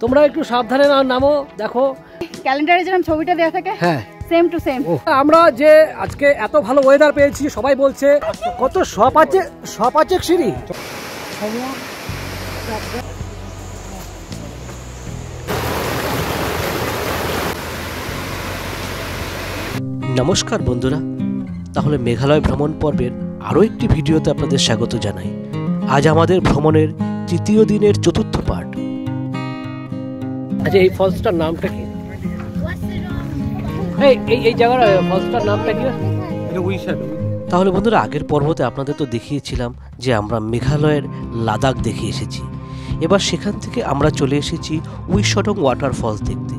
তোমরা একটু সাবধানে নামো। দেখো ক্যালেন্ডারে যেরকম ছবিটা দেওয়া থাকে, হ্যাঁ সেম টু সেম। আমরা যে আজকে এত ভালো ওয়েদার পেয়েছি, সবাই বলছে কত সপাচেক সিঁড়ি। নমস্কার বন্ধুরা, তাহলে মেঘালয় ভ্রমণ পর্বের আরও একটি ভিডিওতে আপনাদের স্বাগত জানাই। আজ আমাদের ভ্রমণের তৃতীয় দিনের চতুর্থ পার্ট। আচ্ছা, এই ফলসটার নামটা কি? এই জায়গার ফলসটার নামটা কি? তাহলে বন্ধুরা, আগের পর্বতে আপনাদের তো দেখিয়েছিলাম যে আমরা মেঘালয়ের লাদাখ দেখে এসেছি। এবার সেখান থেকে আমরা চলে এসেছি উইশডং ওয়াটারফলস দেখতে।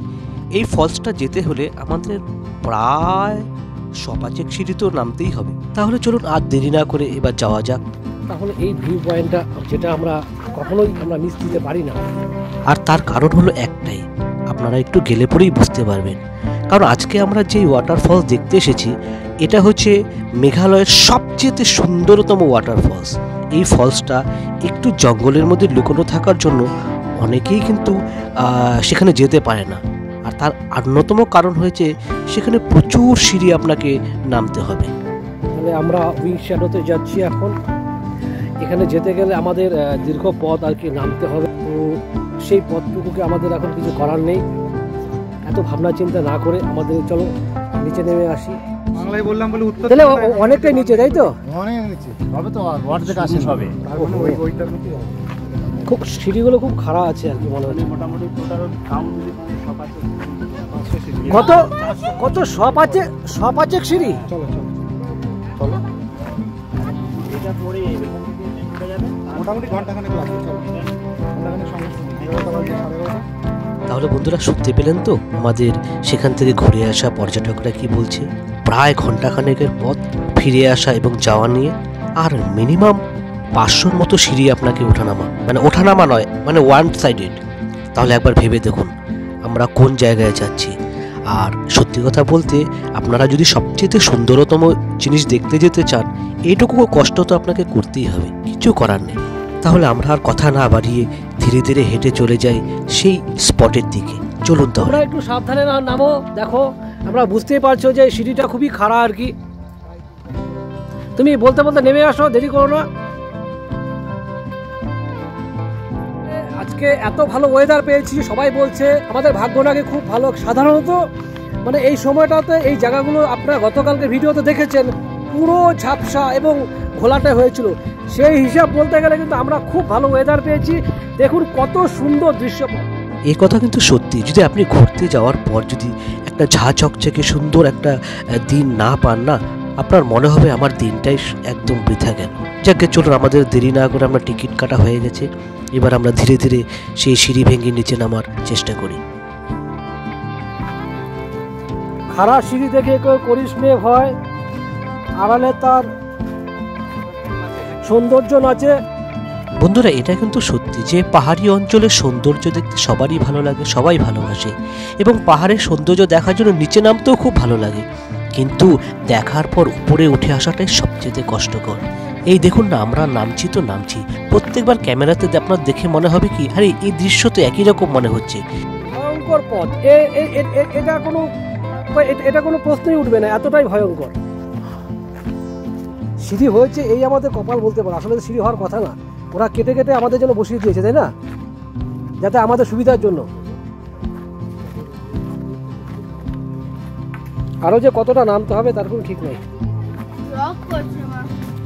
এই ফলসটা যেতে হলে আমাদের প্রায় সপাচেক সিঁড়ি তো নামতেই হবে। তাহলে চলুন আর দেরি না করে এবার যাওয়া যাক। তাহলে এই ভিউ পয়েন্টটা যেটা আমরা কখনোই মিস দিতে পারি না, আর তার কারণ হলো একটাই, আপনারা একটু গেলে পরেই বুঝতে পারবেন। কারণ আজকে আমরা যে ওয়াটারফলস দেখতে এসেছি, এটা হচ্ছে মেঘালয়ের সবচেয়ে সুন্দরতম ওয়াটারফলস। এই ফলসটা একটু জঙ্গলের মধ্যে লুকোনো থাকার জন্য অনেকেই কিন্তু সেখানে যেতে পারে না। আর তার অন্যতম কারণ হয়েছে সেখানে প্রচুর সিঁড়ি আপনাকে নামতে হবে। তাহলে আমরা উইং শ্যাডোতে যাচ্ছি এখন। এখানে যেতে গেলে আমাদের দীর্ঘ পথ আর কি নামতে হবে। তো সেই পথটুকুকে আমাদের এখন কিছু করার নেই। এত ভাবনা চিন্তা না করে আমাদের চলো নিচে নেমে আসি। বাংলায় বললাম বলে উত্তর তাহলে অনেকটাই নিচে, তাই তো? অনেক নিচে হবে তো, আর অর্ধেক আসেন হবে। খুব সিঁড়িগুলো খুব খারাপ আছে আর কি মনে হচ্ছে। মোটামুটি কত কত সপাচেক সিঁড়ি। চলো চলো চলো, এটা পরে মোটামুটি ঘন্টাখানেক লাগবে। চলো ঘন্টাখানেক সমস্যা। তাহলে বন্ধুরা, শুনতে পেলেন তো আমাদের সেখান থেকে ঘুরে আসা পর্যটকরা কি বলছে? প্রায় ঘন্টাখানেকের পথ ফিরে আসা এবং যাওয়া নিয়ে, আর মিনিমাম 500-র মতো সিঁড়ি আপনাকে ওঠানামা নয়, ওয়ান সাইডেড। তাহলে একবার ভেবে দেখুন আমরা কোন জায়গায় যাচ্ছি। আর সত্যি কথা বলতে, আপনারা যদি সবচেয়ে সুন্দরতম জিনিস দেখতে যেতে চান, এইটুকু কষ্ট তো আপনাকে করতেই হবে, কিছু করার নেই। তাহলে আমরা আর কথা না বাড়িয়ে ধীরে ধীরে হেঁটে চলে যাই সেই স্পটের দিকে। চলুন তো। তোমরা একটু সাবধানে নামো। দেখো, আমরা বুঝতেই পারছো যে সিঁড়িটা খুবই খাড়া আর কি। তুমি বলতে বলতে নেমে আসো, দেরি করো না। আজকে এত ভালো ওয়েদার পেয়েছি, সবাই বলছে আমাদের ভাগ্য নাকি খুব ভালো। সাধারণত এই সময়টাতে এই জায়গাগুলো আপনারা গতকালকে ভিডিওতে দেখেছেন, পুরো ঝাপসা এবং ঘোলাটে হয়েছিল। সেই হিসাব বলতে গেলে কিন্তু আমরা খুব ভালো ওয়েদার পেয়েছি। দেখুন কত সুন্দর দৃশ্য। এই কথা কিন্তু সত্যি। যদি আপনি ঘুরতে যাওয়ার পর যদি একটা ঝা চকচকে সুন্দর একটা দিন না পান না, আপনার মনে হবে আমার দিনটাই একদম বৃথা গেল। যাকে চলুন, আমাদের দেরি না করে আমরা টিকিট কাটা হয়ে গেছে। এবার আমরা ধীরে ধীরে সেই সিঁড়ি ভেঙে নিচে নামার চেষ্টা করি। খারাপ সিঁড়ি দেখে কেউ করিস নে ভয়, আড়ালে তার সৌন্দর্য নাচে। বন্ধুরা, এটা কিন্তু সত্যি যে পাহাড়ি অঞ্চলের সৌন্দর্য দেখতে সবারই ভালো লাগে, সবাই ভালোবাসে, এবং পাহাড়ের সৌন্দর্য দেখার জন্য নিচে নামতেও খুব ভালো লাগে। কিন্তু দেখার পর উপরে উঠে আসাটাই সবচেয়ে কষ্টকর। এই দেখুন না, আমরা নামছি তো নামছি, প্রত্যেকবার ক্যামেরাতে আপনার দেখে মনে হবে কি, আরে এই দৃশ্য তো একই রকম মনে হচ্ছে। ভয়ঙ্কর পথ, এটা কোনো প্রশ্নই উঠবে না, এতটাই ভয়ঙ্কর। সিঁড়ি হয়েছে এই আমাদের কপাল বলতে পারো। আসলে সিঁড়ি হওয়ার কথা না, ওরা কেটে কেটে আমাদের জন্য বসিয়ে দিয়েছে, তাই না? যাতে আমাদের সুবিধার জন্য। আরো যে কতটা নামতে হবে তার কোনো ঠিক নেই।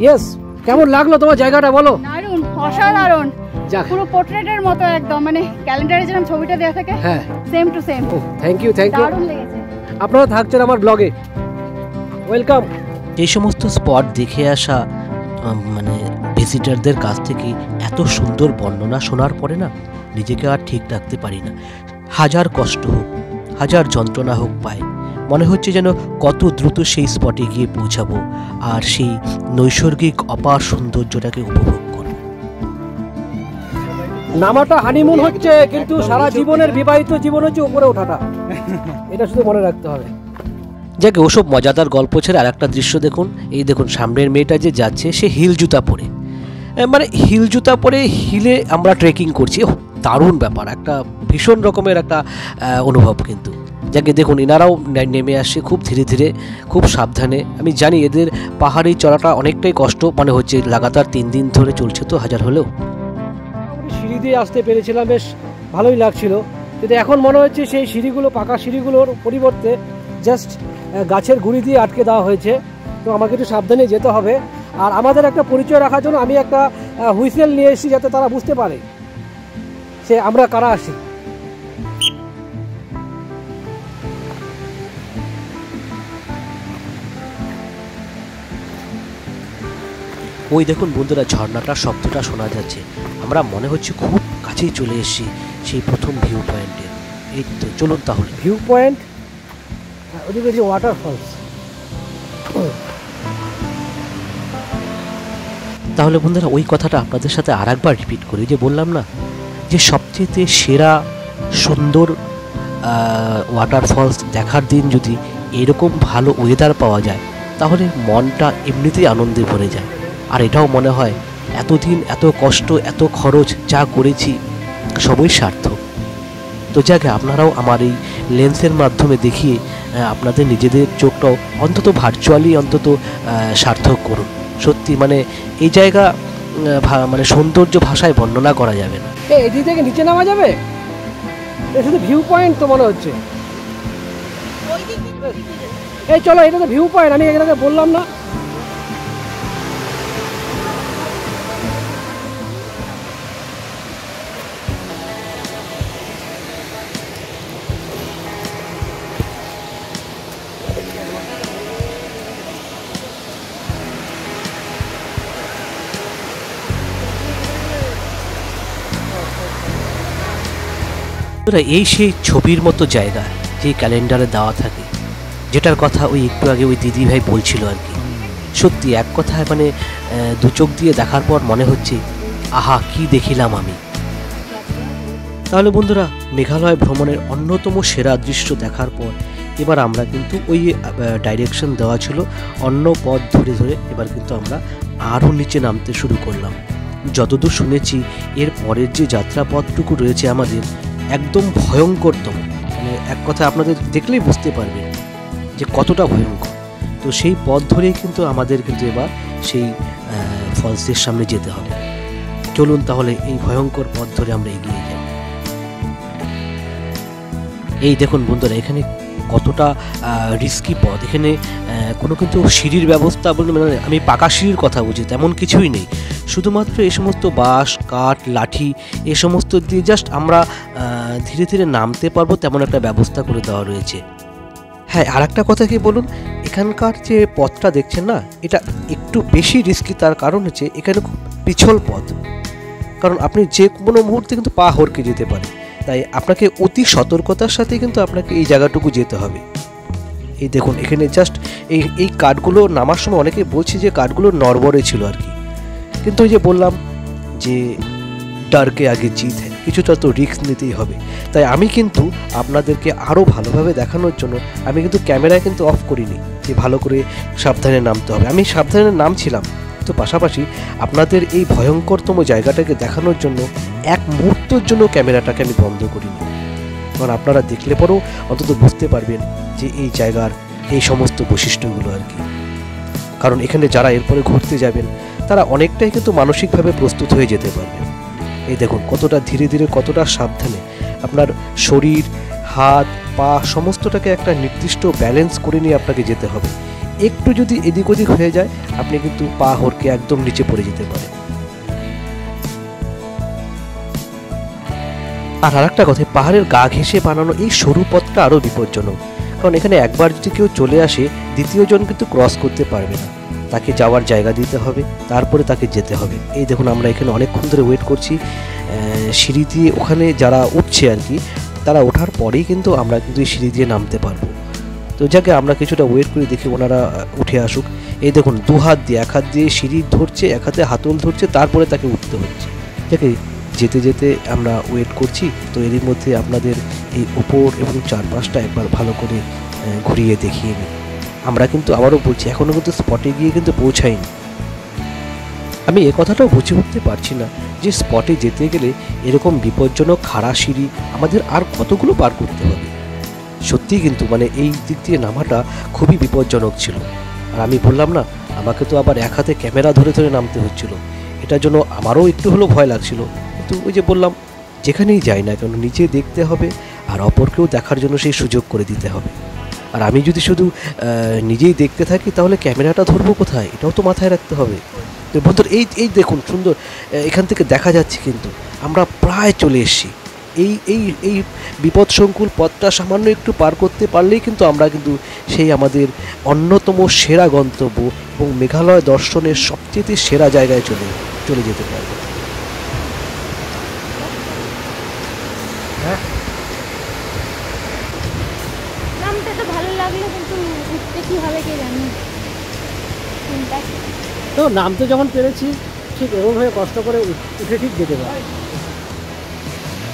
ইয়েস, কেমন লাগলো তোমার জায়গাটা বলো? দারুণ, অসাধারণ, পুরো পোর্ট্রেটের মতো একদম। ক্যালেন্ডারে যেরকম ছবিটা দেওয়া থাকে, হ্যাঁ same to same. Thank you. দারুণ লেগেছে। আপনারা থাকছেন আমার ব্লগে, ওয়েলকাম। এই সমস্ত স্পট দেখে আসা ভিজিটারদের কাছ থেকে এত সুন্দর বর্ণনা শোনার পরে না, নিজেকে আর ঠিক রাখতে পারি না। হাজার কষ্ট হোক, হাজার যন্ত্রণা হোক পায়, মনে হচ্ছে যেন কত দ্রুত সেই স্পটে গিয়ে পৌঁছাবো আর সেই নৈসর্গিক অপার সৌন্দর্যটাকে উপভোগ করব। নামাটা হানিমুন হচ্ছে, কিন্তু সারা জীবনের বিবাহিত জীবন হচ্ছে উপরে ওঠাটা। এটা শুধু মনে রাখতে হবে। যাকে ওসব মজাদার গল্প ছেড়ে আর একটা দৃশ্য দেখুন। এই দেখুন, সামনের মেয়েটা যে যাচ্ছে সে হিল জুতা পরে, হিল জুতা পরে হিলে আমরা ট্রেকিং করছি। দারুণ ব্যাপার, একটা ভীষণ রকমের একটা অনুভব কিন্তু। যাকে দেখুন এনারাও নেমে আসছে খুব ধীরে ধীরে, খুব সাবধানে। আমি জানি এদের পাহাড়ি চড়াটা অনেকটাই কষ্ট মনে হচ্ছে, লাগাতার 3 দিন ধরে চলছে তো হাজার হলেও। সিঁড়ি দিয়ে আসতে পেরেছিলাম, বেশ ভালোই লাগছিল, কিন্তু এখন মনে হচ্ছে সেই সিঁড়িগুলো, পাকা সিঁড়িগুলোর পরিবর্তে জাস্ট গাছের গুঁড়ি দিয়ে আটকে দেওয়া হয়েছে। তো আমাকে একটু সাবধানে যেতে হবে। আর আমাদের একটা পরিচয় রাখার জন্য আমি একটা হুইসেল নিয়ে এসেছি, যাতে তারা বুঝতে পারে সে আমরা কারা আসি। ওই দেখুন বন্ধুরা, ঝর্ণাটার শব্দটা শোনা যাচ্ছে। আমরা মনে হচ্ছে খুব কাছেই চলে এসেছি সেই প্রথম ভিউ পয়েন্টে। এই তো চলুন তাহলে ভিউ পয়েন্ট, ওদিকে যে ওয়াটারফলস। তাহলে বন্ধুরা ওই কথাটা আপনাদের সাথে আর একবার রিপিট করি, যে বললাম না যে সবচেয়ে সেরা সুন্দর ওয়াটারফলস দেখার দিন যদি এরকম ভালো ওয়েদার পাওয়া যায়, তাহলে মনটা এমনিতেই আনন্দে ভরে যায়। আর এটাও মনে হয় এতদিন এত কষ্ট এত খরচ যা করেছি সবই সার্থক। তো যাকে আপনারাও আমার এই লেন্সের মাধ্যমে দেখিয়ে আপনাদের নিজেদের চোখটাও অন্তত ভার্চুয়ালি অন্তত সার্থক করুন। সত্যি মানে এই জায়গা মানে সৌন্দর্য ভাষায় বর্ণনা করা যাবে না। এদিক থেকে নিচে নামা যাবে, এটা শুধু ভিউ পয়েন্ট তো মনে হচ্ছে। এই চলো, এটা তো ভিউ পয়েন্ট, আমি এখানে বললাম না। এই সেই ছবির মতো জায়গা যে ক্যালেন্ডারে দেওয়া থাকে, যেটার কথা ওই একটু আগে ওই দিদি ভাই বলছিল আর কি। সত্যি এক কথায় মানে দু চোখ দিয়ে দেখার পর মনে হচ্ছে আহা কি দেখিলাম আমি। তাহলে বন্ধুরা মেঘালয় ভ্রমণের অন্যতম সেরা দৃশ্য দেখার পর এবার আমরা কিন্তু ওই ডাইরেকশন দেওয়া ছিল অন্য পথ ধরে ধরে এবার কিন্তু আমরা আরও নিচে নামতে শুরু করলাম। যতদূর শুনেছি এর পরের যে যাত্রাপথটুকু রয়েছে আমাদের একদম ভয়ঙ্করতম, মানে এক কথা আপনাদের দেখলেই বুঝতে পারবেন যে কতটা ভয়ঙ্কর। তো সেই পথ ধরেই কিন্তু আমাদের কিন্তু এবার সেই ফলসের সামনে যেতে হবে। চলুন তাহলে এই ভয়ঙ্কর পথ ধরে আমরা এগিয়ে যাই। এই দেখুন বন্ধুরা, এখানে কতটা রিস্কি পথ। এখানে কোনো কিন্তু সিঁড়ির ব্যবস্থা বলতে মানে আমি পাকা সিঁড়ির কথা বুঝি তেমন কিছুই নেই, শুধুমাত্র এই সমস্ত বাঁশ কাঠ লাঠি এ সমস্ত দিয়ে জাস্ট আমরা ধীরে ধীরে নামতে পারবো তেমন একটা ব্যবস্থা করে দেওয়া রয়েছে। হ্যাঁ, আর একটা কথা কি বলুন, এখানকার যে পথটা দেখছেন না, এটা একটু বেশি রিস্কি। তার কারণ হচ্ছে এখানে খুব পিছল পথ, কারণ আপনি যে কোনো মুহূর্তে কিন্তু পা হড়কে যেতে পারে। তাই আপনাকে অতি সতর্কতার সাথে কিন্তু আপনাকে এই জায়গাটুকু যেতে হবে। এই দেখুন এখানে জাস্ট এই কাঠগুলো নামার সময় অনেকে বলছে যে কাঠগুলো নড়বড়ে ছিল আর কি, কিন্তু ওই যে বললাম যে ডারকে আগে জিত হ্যাঁ, কিছুটা তো রিস্ক নিতেই হবে। তাই আমি কিন্তু আপনাদেরকে আরও ভালোভাবে দেখানোর জন্য আমি কিন্তু ক্যামেরা কিন্তু অফ করিনি, যে ভালো করে সাবধানে নামতে হবে। আমি সাবধানে নামছিলাম, তো পাশাপাশি আপনাদের এই ভয়ঙ্করতম জায়গাটাকে দেখানোর জন্য এক মুহূর্তের জন্য ক্যামেরাটাকে আমি বন্ধ করিনি, কারণ আপনারা দেখলে পরেও অন্তত বুঝতে পারবেন যে এই জায়গার এই সমস্ত বৈশিষ্ট্যগুলো আর কি। কারণ এখানে যারা এরপরে ঘুরতে যাবেন তারা অনেকটাই কিন্তু মানসিকভাবে প্রস্তুত হয়ে যেতে পারবেন। এই দেখুন কতটা ধীরে ধীরে কতটা সাবধানে আপনার শরীর হাত পা সমস্তটাকে একটা নির্দিষ্ট ব্যালেন্স করে নিয়ে আপনাকে যেতে হবে। একটু যদি এদিক ওদিক হয়ে যায় আপনি কিন্তু পা হড়কে একদম নিচে পড়ে যেতে পারেন। আর আরেকটা কথা, পাহাড়ের গা ঘেঁষে বানানো এই সরু পথটা আরও বিপজ্জনক, কারণ এখানে একবার যদি কেউ চলে আসে দ্বিতীয় জন কিন্তু ক্রস করতে পারবে না, তাকে যাওয়ার জায়গা দিতে হবে, তারপরে তাকে যেতে হবে। এই দেখুন আমরা এখানে অনেকক্ষণ ধরে ওয়েট করছি, সিঁড়ি দিয়ে ওখানে যারা উঠছে আর কি, তারা ওঠার পরেই কিন্তু আমরা কিন্তু এই সিঁড়ি দিয়ে নামতে পারবো। তো যাকে আমরা কিছুটা ওয়েট করে দেখি ওনারা উঠে আসুক। এই দেখুন দু হাত দিয়ে, এক হাত দিয়ে সিঁড়ি ধরছে, এক হাতে হাতল ধরছে, তারপরে তাকে উঠতে হচ্ছে। যাকে যেতে যেতে আমরা ওয়েট করছি। তো এর মধ্যে আপনাদের এই উপর এবং চারপাশটা একবার ভালো করে ঘুরিয়ে দেখিয়ে নিই। আমরা কিন্তু আবারও বলছি এখনও কিন্তু স্পটে গিয়ে কিন্তু পৌঁছাইনি। আমি এ কথাটাও বুঝে উঠতে পারছি না যে স্পটে যেতে গেলে এরকম বিপজ্জনক খাড়া সিঁড়ি আমাদের আর কতগুলো পার করতে হবে। সত্যি কিন্তু মানে এই দিক দিয়ে নামাটা খুবই বিপজ্জনক ছিল। আর আমি বললাম না, আমাকে তো আবার এক হাতে ক্যামেরা ধরে ধরে নামতে হচ্ছিল, এটার জন্য আমারও একটু হলেও ভয় লাগছিল। কিন্তু ওই যে বললাম, যেখানেই যাই না কেন নিজে দেখতে হবে আর অপরকেও দেখার জন্য সেই সুযোগ করে দিতে হবে। আর আমি যদি শুধু নিজেই দেখতে থাকি তাহলে ক্যামেরাটা ধরবো কোথায়, এটাও তো মাথায় রাখতে হবে। তো বন্ধুরা এই দেখুন সুন্দর, এখান থেকে দেখা যাচ্ছে কিন্তু আমরা প্রায় চলে এসেছি। এই বিপদসংকুল পথটা সামান্য একটু পার করতে পারলেই কিন্তু আমরা কিন্তু সেই আমাদের অন্যতম সেরা গন্তব্য এবং মেঘালয় দর্শনের সবচেয়ে সেরা জায়গায় চলে যেতে পারবো। নামটা তো ভালো লাগলো, কিন্তু উঠতে কি হবে কে জানে। তো নামতে যখন পেরেছি ঠিক এরকমভাবে কষ্ট করে উঠে ঠিক যেতে পারি।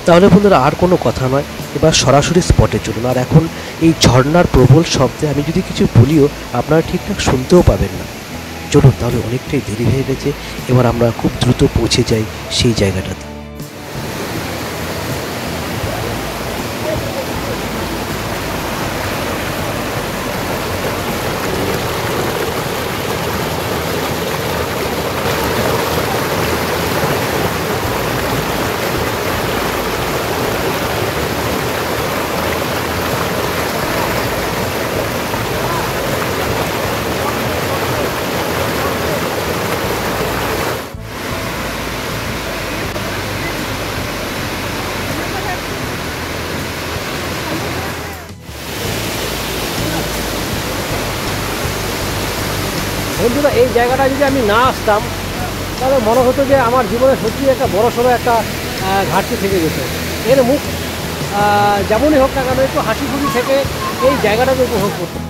তাহলে বন্ধুরা আর কোনো কথা নয়, এবার সরাসরি স্পটে চলুন। আর এখন এই ঝর্ণার প্রবল শব্দে আমি যদি কিছু বলিও আপনারা ঠিকঠাক শুনতেও পাবেন না। চলুন তাহলে, অনেকটাই দেরি হয়ে গেছে, এবার আমরা খুব দ্রুত পৌঁছে যাই সেই জায়গাটাতে। বন্ধুরা, এই জায়গাটা যদি আমি না আসতাম তাহলে মনে হতো যে আমার জীবনে সত্যি একটা বড়সড় একটা ঘাটতি থেকে যেত। এর মুখ যেমনই হোক না কেন একটু হাসি খুশি থেকে এই জায়গাটাকে উপভোগ করতাম।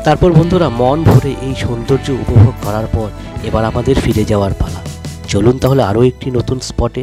তারপর বন্ধুরা, মন ভরে এই সৌন্দর্য উপভোগ করার পর এবার আমাদের ফিরে যাওয়ার পালা। চলুন তাহলে আরও একটি নতুন স্পটে।